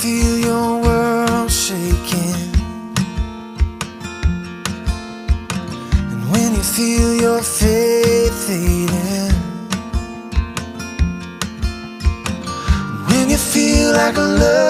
feel your world shaking, and when you feel your faith fading, and when you feel like a love